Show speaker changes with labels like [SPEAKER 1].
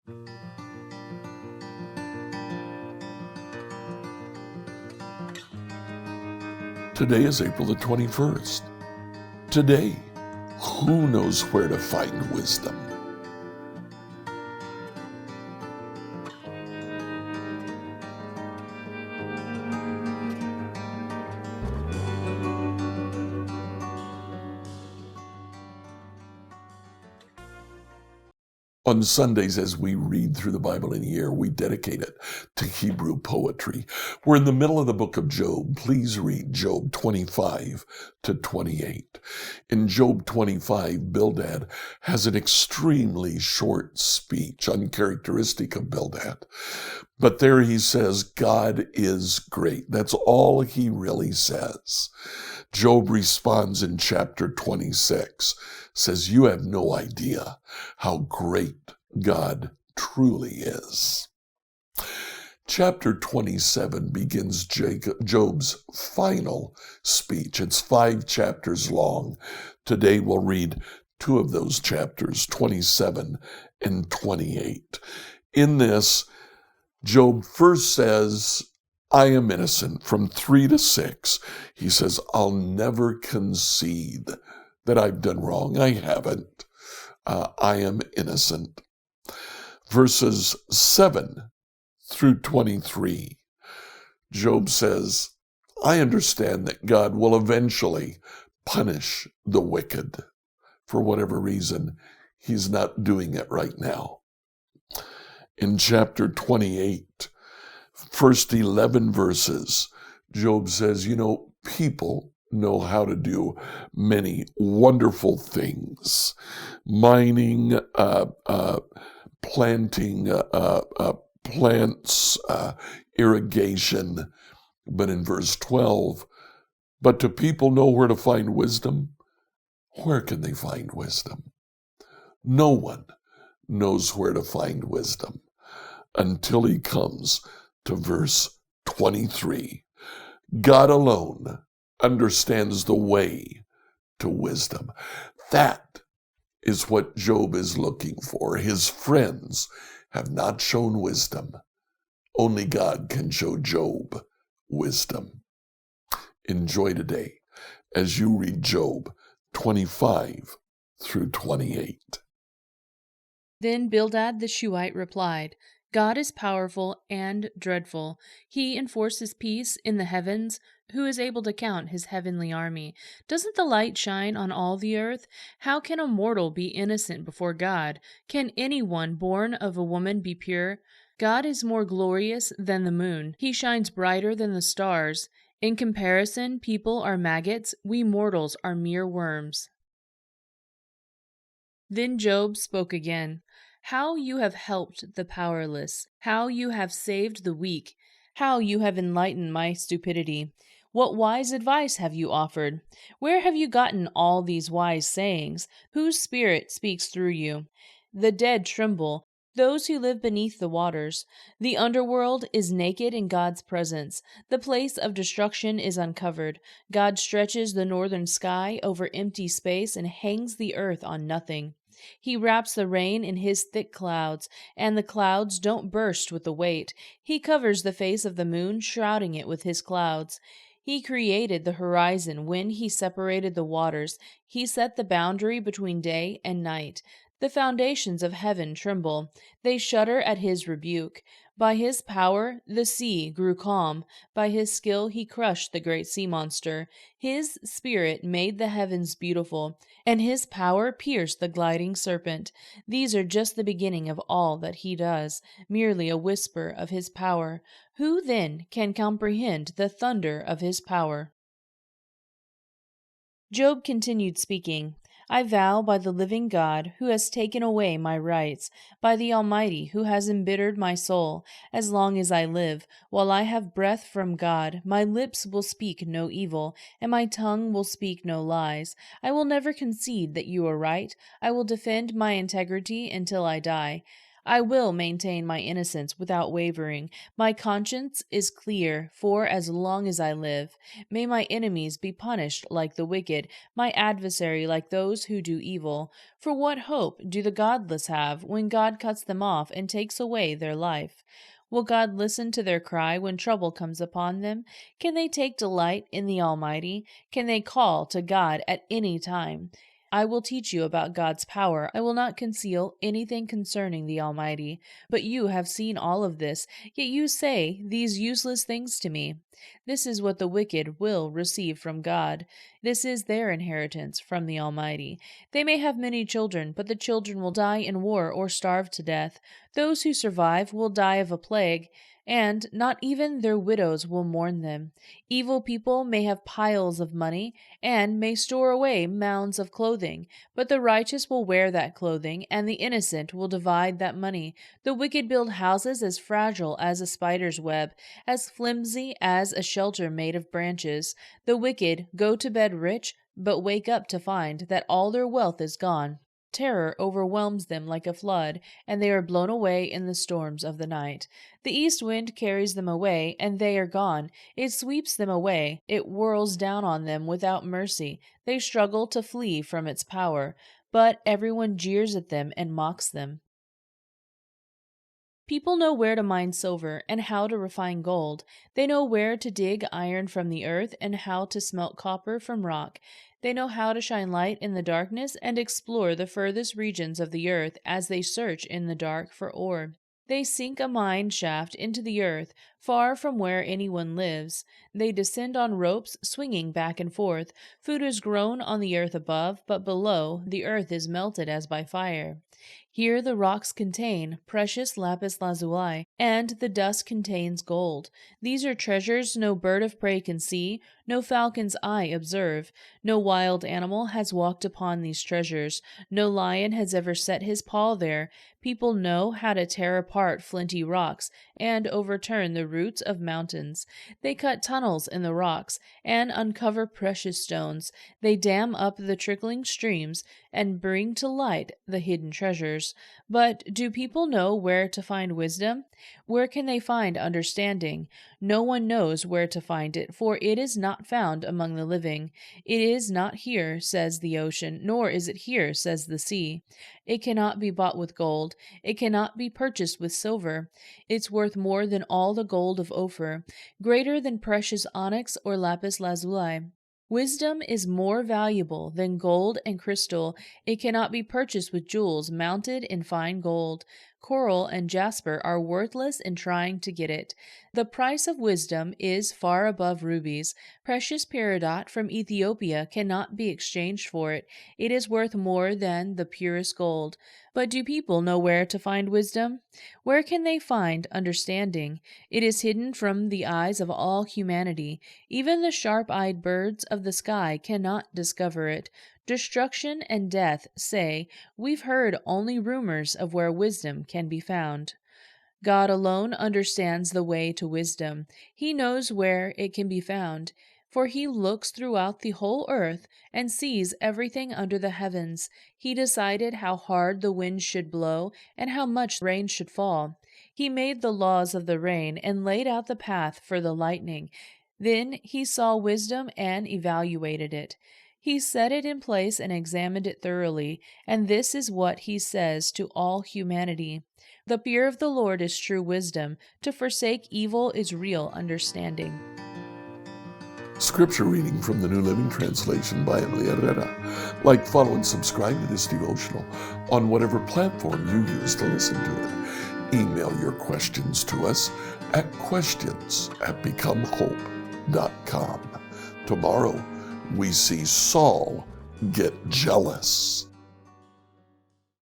[SPEAKER 1] Today is April the 21st. Today, who knows where to find wisdom? On Sundays, as we read through the Bible in a year, we dedicate it to Hebrew poetry. We're in the middle of the book of Job. Please read Job 25 to 28. In Job 25, Bildad has an extremely short speech, uncharacteristic of Bildad. But there he says, God is great. That's all he really says. Job responds in chapter 26, says, you have no idea how great God truly is. Chapter 27 begins Job's final speech. It's 5 chapters long. Today we'll read 2 of those chapters, 27 and 28. In this, Job first says, I am innocent. From 3 to 6, he says, I'll never concede that I've done wrong. I haven't. I am innocent. Verses 7 through 23, Job says, I understand that God will eventually punish the wicked. For whatever reason, he's not doing it right now. In chapter 28, first 11 verses, Job says, people know how to do many wonderful things. Mining, planting plants, irrigation. But in verse 12, but do people know where to find wisdom? Where can they find wisdom? No one knows where to find wisdom until he comes to verse 23. God alone understands the way to wisdom. That is what Job is looking for. His friends have not shown wisdom. Only God can show Job wisdom. Enjoy today as you read Job 25 through 28.
[SPEAKER 2] Then Bildad the Shuhite replied, God is powerful and dreadful. He enforces peace in the heavens. Who is able to count his heavenly army? Doesn't the light shine on all the earth? How can a mortal be innocent before God? Can anyone born of a woman be pure? God is more glorious than the moon. He shines brighter than the stars. In comparison, people are maggots. We mortals are mere worms. Then Job spoke again. How you have helped the powerless, how you have saved the weak, how you have enlightened my stupidity. What wise advice have you offered? Where have you gotten all these wise sayings? Whose spirit speaks through you? The dead tremble, those who live beneath the waters. The underworld is naked in God's presence. The place of destruction is uncovered. God stretches the northern sky over empty space and hangs the earth on nothing. He wraps the rain in his thick clouds, and the clouds don't burst with the weight. He covers the face of the moon, shrouding it with his clouds. He created the horizon when he separated the waters. He set the boundary between day and night. The foundations of heaven tremble. They shudder at his rebuke. By his power the sea grew calm. By his skill he crushed the great sea monster. His spirit made the heavens beautiful, and his power pierced the gliding serpent. These are just the beginning of all that he does, merely a whisper of his power. Who then can comprehend the thunder of his power? Job continued speaking. I vow by the living God, who has taken away my rights, by the Almighty, who has embittered my soul, as long as I live, while I have breath from God, my lips will speak no evil, and my tongue will speak no lies. I will never concede that you are right. I will defend my integrity until I die. I will maintain my innocence without wavering. My conscience is clear for as long as I live. May my enemies be punished like the wicked, my adversary like those who do evil. For what hope do the godless have when God cuts them off and takes away their life? Will God listen to their cry when trouble comes upon them? Can they take delight in the Almighty? Can they call to God at any time? I will teach you about God's power. I will not conceal anything concerning the Almighty. But you have seen all of this, yet you say these useless things to me. This is what the wicked will receive from God. This is their inheritance from the Almighty. They may have many children, but the children will die in war or starve to death. Those who survive will die of a plague, and not even their widows will mourn them. Evil people may have piles of money and may store away mounds of clothing, but the righteous will wear that clothing, and the innocent will divide that money. The wicked build houses as fragile as a spider's web, as flimsy as a shelter made of branches. The wicked go to bed rich, but wake up to find that all their wealth is gone. Terror overwhelms them like a flood, and they are blown away in the storms of the night. The east wind carries them away, and they are gone. It sweeps them away. It whirls down on them without mercy. They struggle to flee from its power, but everyone jeers at them and mocks them. People know where to mine silver and how to refine gold. They know where to dig iron from the earth and how to smelt copper from rock. They know how to shine light in the darkness and explore the furthest regions of the earth as they search in the dark for ore. They sink a mine shaft into the earth, far from where anyone lives. They descend on ropes, swinging back and forth. Food is grown on the earth above, but below the earth is melted as by fire. Here the rocks contain precious lapis lazuli, and the dust contains gold. These are treasures no bird of prey can see, no falcon's eye observe. No wild animal has walked upon these treasures. No lion has ever set his paw there. People know how to tear apart flinty rocks and overturn the roots of mountains. They cut tunnels in the rocks and uncover precious stones. They dam up the trickling streams and bring to light the hidden treasures. But do people know where to find wisdom? Where can they find understanding? No one knows where to find it, for it is not found among the living. It is not here, says the ocean, nor is it here, says the sea. It cannot be bought with gold. It cannot be purchased with silver. It's worth more than all the gold of Ophir, greater than precious onyx or lapis lazuli. Wisdom is more valuable than gold and crystal. It cannot be purchased with jewels mounted in fine gold. Coral and jasper are worthless in trying to get it. The price of wisdom is far above rubies. Precious peridot from Ethiopia cannot be exchanged for it. It is worth more than the purest gold. But do people know where to find wisdom? Where can they find understanding? It is hidden from the eyes of all humanity. Even the sharp-eyed birds of the sky cannot discover it. Destruction and death say, "We've heard only rumors of where wisdom can be found." God alone understands the way to wisdom. He knows where it can be found, for he looks throughout the whole earth and sees everything under the heavens. He decided how hard the wind should blow and how much rain should fall. He made the laws of the rain and laid out the path for the lightning. Then he saw wisdom and evaluated it. He set it in place and examined it thoroughly, and this is what he says to all humanity. The fear of the Lord is true wisdom. To forsake evil is real understanding.
[SPEAKER 1] Scripture reading from the New Living Translation by Emily Herrera. Like, follow, and subscribe to this devotional on whatever platform you use to listen to it. Email your questions to us at questions@becomehope.com. Tomorrow, we see Saul get jealous.